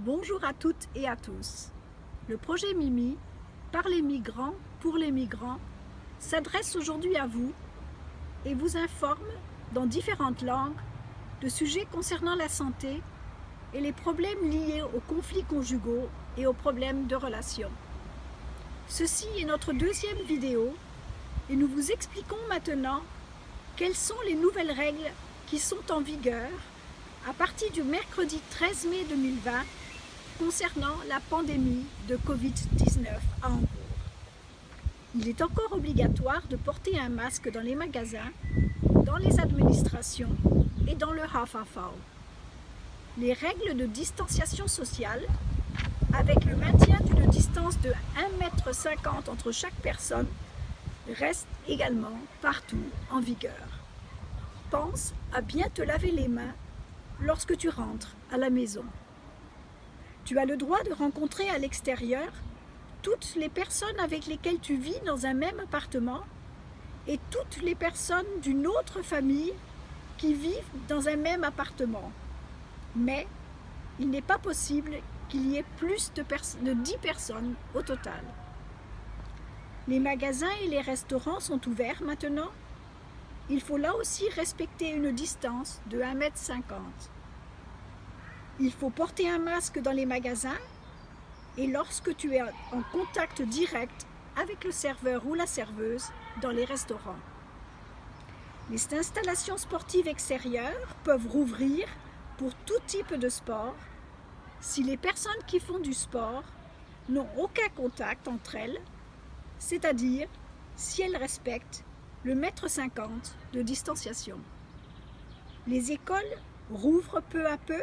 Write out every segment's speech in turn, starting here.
Bonjour à toutes et à tous. Le projet Mimi, par les migrants, pour les migrants, s'adresse aujourd'hui à vous et vous informe dans différentes langues de sujets concernant la santé et les problèmes liés aux conflits conjugaux et aux problèmes de relations. Ceci est notre deuxième vidéo et nous vous expliquons maintenant quelles sont les nouvelles règles qui sont en vigueur à partir du mercredi 13 mai 2020 concernant la pandémie de Covid-19 à Hambourg. Il est encore obligatoire de porter un masque dans les magasins, dans les administrations et dans le HVV. Les règles de distanciation sociale, avec le maintien d'une distance de 1,50 m entre chaque personne, restent également partout en vigueur. Pense à bien te laver les mains lorsque tu rentres à la maison. Tu as le droit de rencontrer à l'extérieur toutes les personnes avec lesquelles tu vis dans un même appartement et toutes les personnes d'une autre famille qui vivent dans un même appartement. Mais il n'est pas possible qu'il y ait plus de 10 personnes au total. Les magasins et les restaurants sont ouverts maintenant. Il faut là aussi respecter une distance de 1,50 m. Il faut porter un masque dans les magasins et lorsque tu es en contact direct avec le serveur ou la serveuse dans les restaurants. Les installations sportives extérieures peuvent rouvrir pour tout type de sport si les personnes qui font du sport n'ont aucun contact entre elles, c'est-à-dire si elles respectent le 1,50 m de distanciation. Les écoles rouvrent peu à peu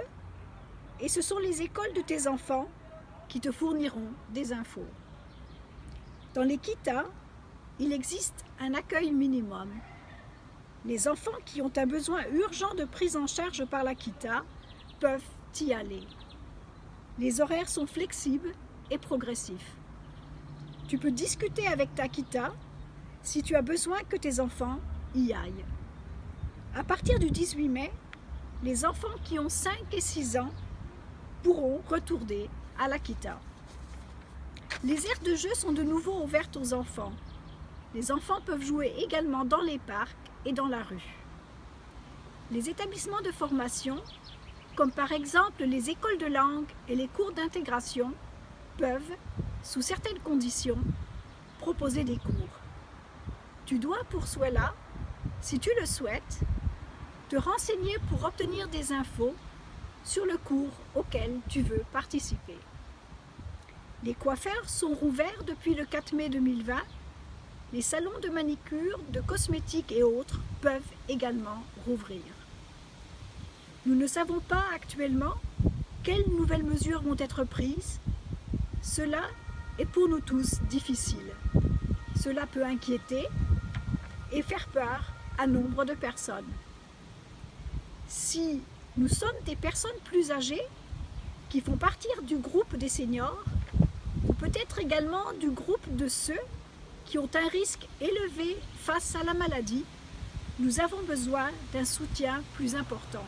et ce sont les écoles de tes enfants qui te fourniront des infos. Dans les Kitas, il existe un accueil minimum. Les enfants qui ont un besoin urgent de prise en charge par la Kita peuvent y aller. Les horaires sont flexibles et progressifs. Tu peux discuter avec ta Kita si tu as besoin que tes enfants y aillent. À partir du 18 mai, les enfants qui ont 5 et 6 ans pourront retourner à la Kita. Les aires de jeu sont de nouveau ouvertes aux enfants. Les enfants peuvent jouer également dans les parcs et dans la rue. Les établissements de formation, comme par exemple les écoles de langue et les cours d'intégration, peuvent, sous certaines conditions, proposer des cours. Tu dois pour cela, si tu le souhaites, te renseigner pour obtenir des infos sur le cours auquel tu veux participer. Les coiffeurs sont rouverts depuis le 4 mai 2020. Les salons de manicure, de cosmétiques et autres peuvent également rouvrir. Nous ne savons pas actuellement quelles nouvelles mesures vont être prises. Cela est pour nous tous difficile. Cela peut inquiéter et faire peur à nombre de personnes. Si nous sommes des personnes plus âgées qui font partie du groupe des seniors ou peut-être également du groupe de ceux qui ont un risque élevé face à la maladie, nous avons besoin d'un soutien plus important.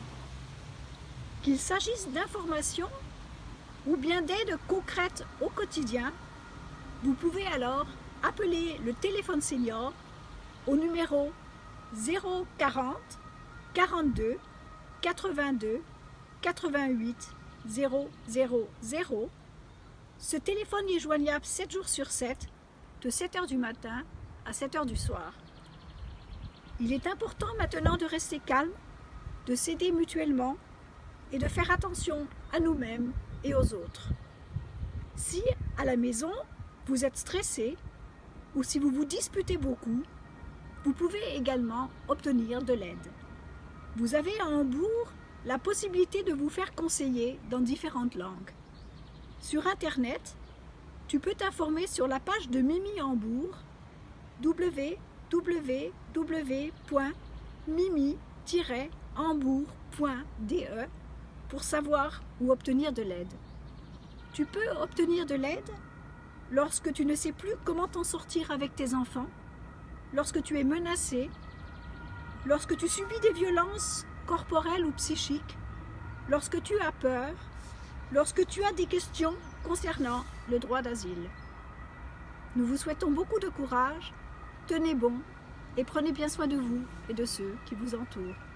Qu'il s'agisse d'informations ou bien d'aides concrètes au quotidien, vous pouvez alors appeler le téléphone senior au numéro 040 42 82 88 000. Ce téléphone est joignable 7 jours sur 7, de 7 h du matin à 7 h du soir. Il est important maintenant de rester calme, de s'aider mutuellement et de faire attention à nous-mêmes et aux autres. Si à la maison vous êtes stressé ou si vous vous disputez beaucoup, vous pouvez également obtenir de l'aide. Vous avez à Hambourg la possibilité de vous faire conseiller dans différentes langues. Sur Internet, tu peux t'informer sur la page de Mimi Hambourg, www.mimi-hambourg.de pour savoir où obtenir de l'aide. Tu peux obtenir de l'aide lorsque tu ne sais plus comment t'en sortir avec tes enfants, lorsque tu es menacé, lorsque tu subis des violences corporelles ou psychiques, lorsque tu as peur, lorsque tu as des questions concernant le droit d'asile. Nous vous souhaitons beaucoup de courage, tenez bon et prenez bien soin de vous et de ceux qui vous entourent.